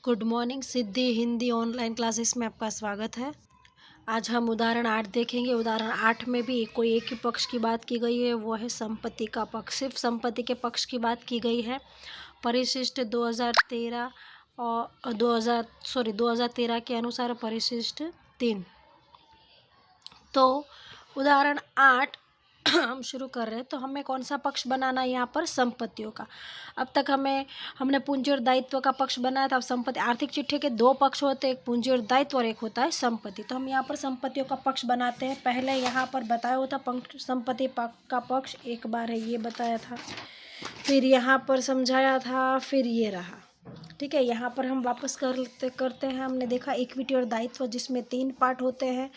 Good morning. Siddhi Hindi online classes में आपका स्वागत है। आज हम उदाहरण 8 देखेंगे। उदाहरण 8 में भी कोई एक ही पक्ष की बात की गई है, वो है संपत्ति का पक्ष। सिर्फ संपत्ति के पक्ष की बात की गई है। परिशिष्ट 2013 और 2013 के अनुसार परिशिष्ट 3। तो उदाहरण 8 हम शुरू कर रहे हैं। तो हमें कौन सा पक्ष बनाना है? यहाँ पर संपत्तियों का। अब तक हमने पूंजी और दायित्व का पक्ष बनाया था। अब संपत्ति, आर्थिक चिट्ठी के दो पक्ष होते हैं, एक पूंजी और दायित्व और एक होता है संपत्ति। तो हम यहाँ पर संपत्तियों का पक्ष बनाते हैं। पहले यहाँ पर बताया हुआ था संपत्ति का पक्ष एक बार है, ये बताया था, फिर यहाँ पर समझाया था, फिर ये रहा। ठीक है, यहाँ पर हम वापस करते हैं। हमने देखा इक्विटी और दायित्व, जिसमें 3 पार्ट होते हैं,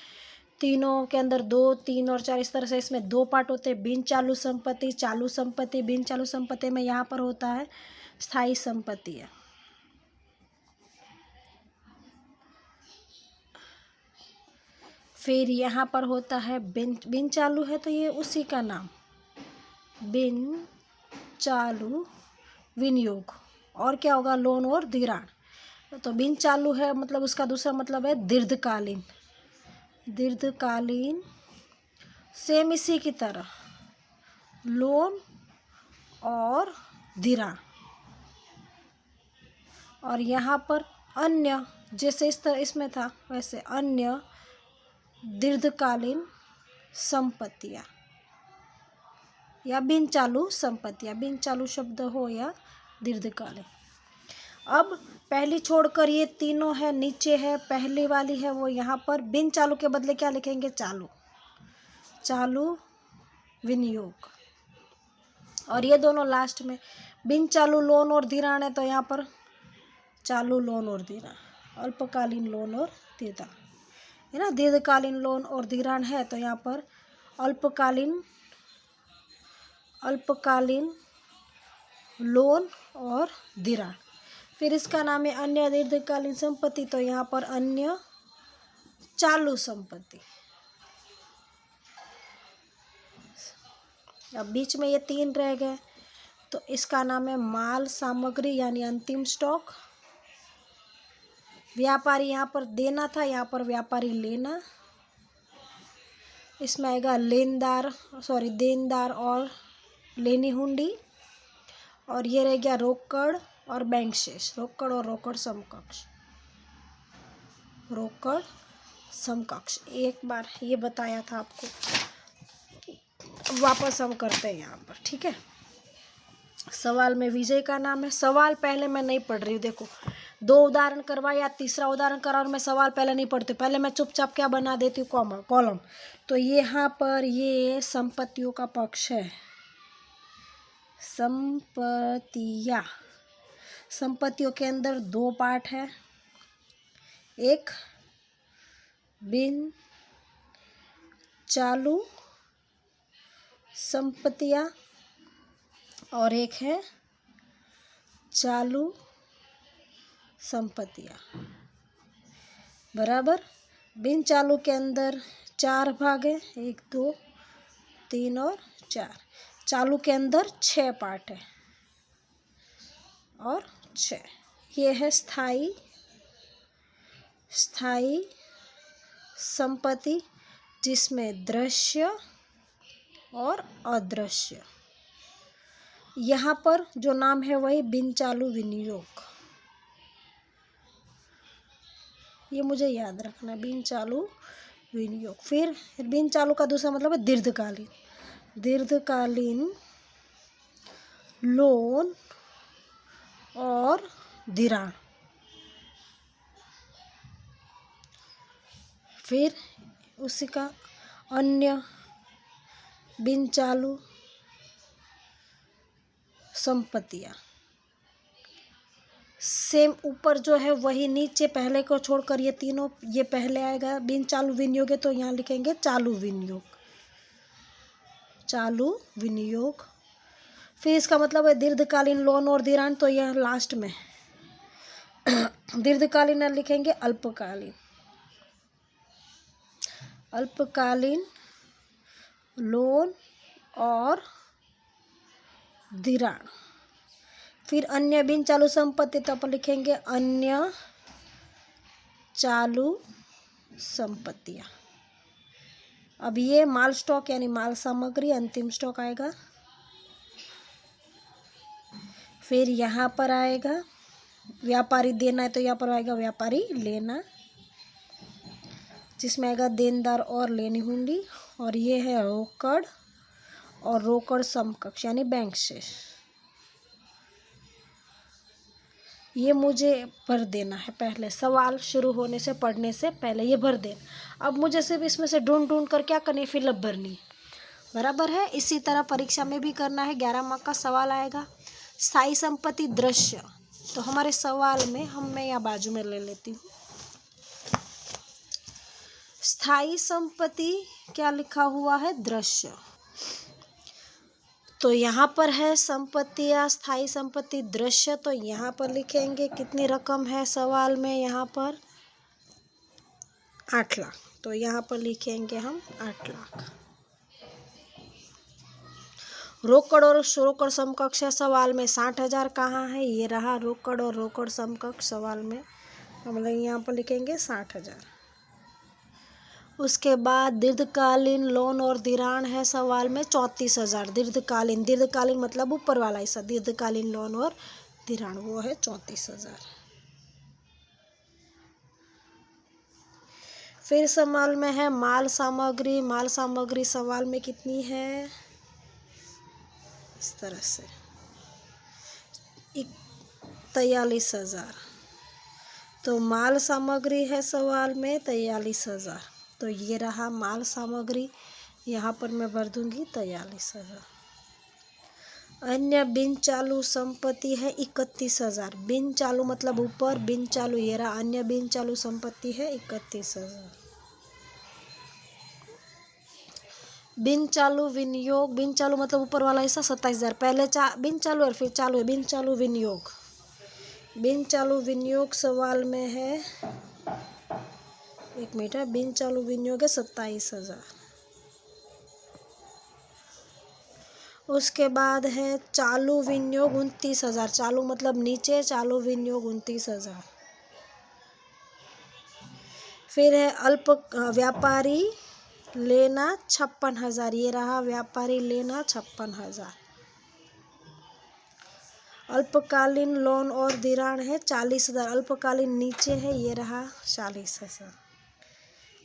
तीनों के अंदर 2, 3 और 4 इस तरह से इसमें 2 पार्ट होते हैं। बिन चालू संपत्ति, चालू संपत्ति। बिन चालू संपत्ति में यहाँ पर होता है स्थायी संपत्ति है। फिर यहाँ पर होता है बिन चालू है तो ये उसी का नाम, बिन चालू विनियोग। और क्या होगा? लोन और धिराण। तो बिन चालू है मतलब उसका दूसरा मतलब है दीर्घकालीन। दीर्घकालीन सेम इसी की तरह लोन और धिराण। और यहाँ पर अन्य, जैसे इस तरह इसमें था वैसे अन्य दीर्घकालीन संपत्तियाँ या बिन चालू संपत्तियाँ, बिन चालू शब्द हो या दीर्घकालीन। अब पहली छोड़कर ये तीनों है, नीचे है पहली वाली है, वो यहाँ पर बिन चालू के बदले क्या लिखेंगे? चालू। चालू विनियोग। और ये दोनों लास्ट में बिन चालू लोन और धिराण है, तो यहाँ पर चालू लोन और धिराण। अल्पकालीन लोन और धिराण है ना। दीर्घकालीन लोन और धिराण है तो यहाँ पर अल्पकालीन लोन और धिराण। फिर इसका नाम है अन्य दीर्घकालीन संपत्ति, तो यहाँ पर अन्य चालू संपत्ति। अब बीच में ये 3 रह गए, तो इसका नाम है माल सामग्री यानी अंतिम स्टॉक। व्यापारी यहाँ पर देना था, यहाँ पर व्यापारी लेना। इसमें आएगा देनदार और लेनी हुंडी। और ये रह गया रोकड़ और बैंक शेष। रोकड़ और रोकड़ समकक्ष। रोकड़ समकक्ष एक बार ये बताया था आपको। वापस हम करते हैं यहाँ पर। ठीक है, सवाल में विजय का नाम है। सवाल पहले मैं नहीं पढ़ रही हूँ। देखो, 2 उदाहरण करवा या तीसरा उदाहरण करा और मैं सवाल पहले नहीं पढ़ती, पहले मैं चुपचाप क्या बना देती हूँ? कॉलम। तो यहाँ पर ये संपत्तियों का पक्ष है। संपत्तियों के अंदर 2 पार्ट है, एक बिन चालू संपत्तियाँ और एक है चालू संपत्तियाँ। बराबर। बिन चालू के अंदर 4 भाग है, 1, 2, 3 और 4। चालू के अंदर 6 पार्ट है और 6। ये है स्थायी संपत्ति, जिसमें दृश्य और अदृश्य। यहाँ पर जो नाम है वही बिन चालू विनियोग। ये मुझे याद रखना, बिन चालू विनियोग। फिर बिन चालू का दूसरा मतलब है दीर्घकालीन लोन और धिराण। फिर उसी का अन्य बिन चालू संपत्तियाँ। सेम ऊपर जो है वही नीचे, पहले को छोड़कर ये तीनों, ये पहले आएगा बिन चालू विनियोग है तो यहाँ लिखेंगे चालू विनियोग। फिर इसका मतलब है दीर्घकालीन लोन और धिराण, तो यह लास्ट में दीर्घकालीन लिखेंगे अल्पकालीन लोन और धिराण। फिर अन्य बिन चालू संपत्ति, तो अपन लिखेंगे अन्य चालू संपत्तियाँ। अब ये माल स्टॉक यानी माल सामग्री अंतिम स्टॉक आएगा। फिर यहाँ पर आएगा व्यापारी देना है, तो यहाँ पर आएगा व्यापारी लेना, जिसमें आएगा देनदार और लेनी हुंडी। और ये है रोकड़ और रोकड़ समकक्ष यानी बैंक शेष। ये मुझे भर देना है, पहले सवाल शुरू होने से पढ़ने से पहले ये भर देना। अब मुझे सिर्फ इसमें से ढूंढ कर क्या करनी है, फिलअप भरनी है, बराबर है। इसी तरह परीक्षा में भी करना है। 11 मार्क का सवाल आएगा। स्थायी संपत्ति दृश्य, तो हमारे सवाल में मैं यहाँ बाजू में ले लेती हूँ। स्थायी संपत्ति क्या लिखा हुआ है, दृश्य। तो यहाँ पर है संपत्तियाँ, स्थायी संपत्ति दृश्य, तो यहाँ पर लिखेंगे कितनी रकम है सवाल में, यहाँ पर 8 लाख, तो यहाँ पर लिखेंगे हम 8 लाख। रोकड़ और रोकड़ समकक्ष है सवाल में 60,000 कहाँ है, ये रहा रोकड़ और रोकड़ समकक्ष सवाल में, हम यहाँ पर लिखेंगे 60,000। उसके बाद दीर्घकालीन लोन और धिराण है सवाल में 34,000। दीर्घकालीन मतलब ऊपर वाला हिस्सा, दीर्घकालीन लोन और धिराण वो है 34,000। फिर सवाल में है माल सामग्री सवाल में कितनी है, इस तरह से 43,000। तो माल सामग्री है सवाल में 43,000, तो ये रहा माल सामग्री, यहाँ पर मैं भर दूंगी 43,000। अन्य बिन चालू संपत्ति है 31,000। बिन चालू मतलब ऊपर, बिन चालू ये रहा, अन्य बिन चालू संपत्ति है 31,000। बिन चालू विनियोग, बिन चालू मतलब ऊपर वाला हिस्सा 27,000। पहले बिन चालू और फिर चालू है, बिन चालू विनियोग। बिन चालू विनियोग सवाल में है, एक मिनट है, बिन चालू विनियोग है 27,000। उसके बाद है चालू विनियोग 29,000। चालू मतलब नीचे, चालू विनियोग 29,000। फिर है अल्प व्यापारी लेना 56,000, ये रहा व्यापारी लेना 56,000। अल्पकालीन लोन और धिराण है 40,000। अल्पकालीन नीचे है, ये रहा 40,000।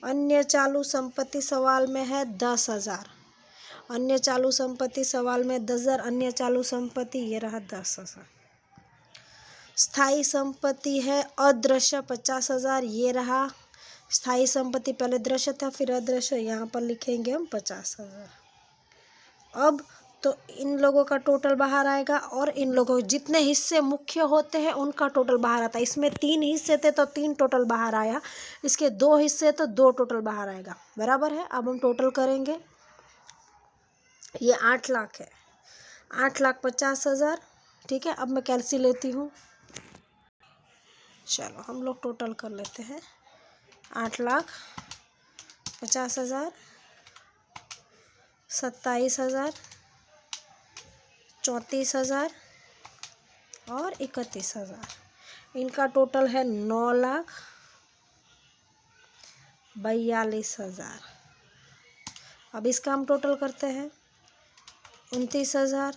अन्य चालू संपत्ति सवाल में है 10,000। अन्य चालू संपत्ति सवाल में 10,000। अन्य चालू संपत्ति ये रहा 10,000। स्थायी संपत्ति है अदृश्य 50,000, ये रहा स्थायी संपत्ति, पहले दृश्य था फिर अदृश्य, यहाँ पर लिखेंगे हम 50,000। अब तो इन लोगों का टोटल बाहर आएगा और इन लोगों जितने हिस्से मुख्य होते हैं उनका टोटल बाहर आता है। इसमें 3 हिस्से थे तो 3 टोटल बाहर आया, इसके 2 हिस्से तो 2 टोटल बाहर आएगा, बराबर है। अब हम टोटल करेंगे, ये 8 लाख है, 8,50,000, ठीक है। अब मैं कैलसी लेती हूँ, चलो हम लोग टोटल कर लेते हैं। 8,50,000, 27,000, 34,000 और 31,000, इनका टोटल है 9,42,000। अब इसका हम टोटल करते हैं, 29,000,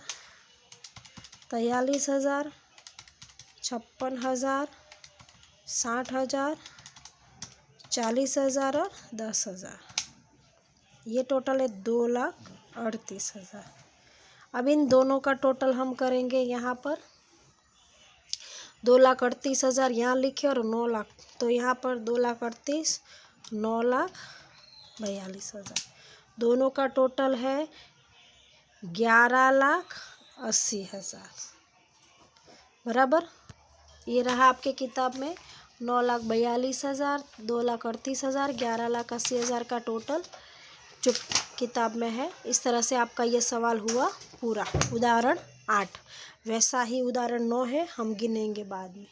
43,000, 56,000, 60,000, 40,000 और 10,000, ये टोटल है 2,38,000। अब इन दोनों का टोटल हम करेंगे, यहाँ पर 2,38,000 यहाँ लिखे और 9 लाख, तो यहाँ पर 2,38,000, 9,42,000, दोनों का टोटल है 11,80,000, बराबर। ये रहा आपके किताब में 9,42,000, 2,38,000, 11,80,000 का टोटल जो किताब में है। इस तरह से आपका ये सवाल हुआ पूरा। उदाहरण 8, वैसा ही उदाहरण 9 है, हम गिनेंगे बाद में।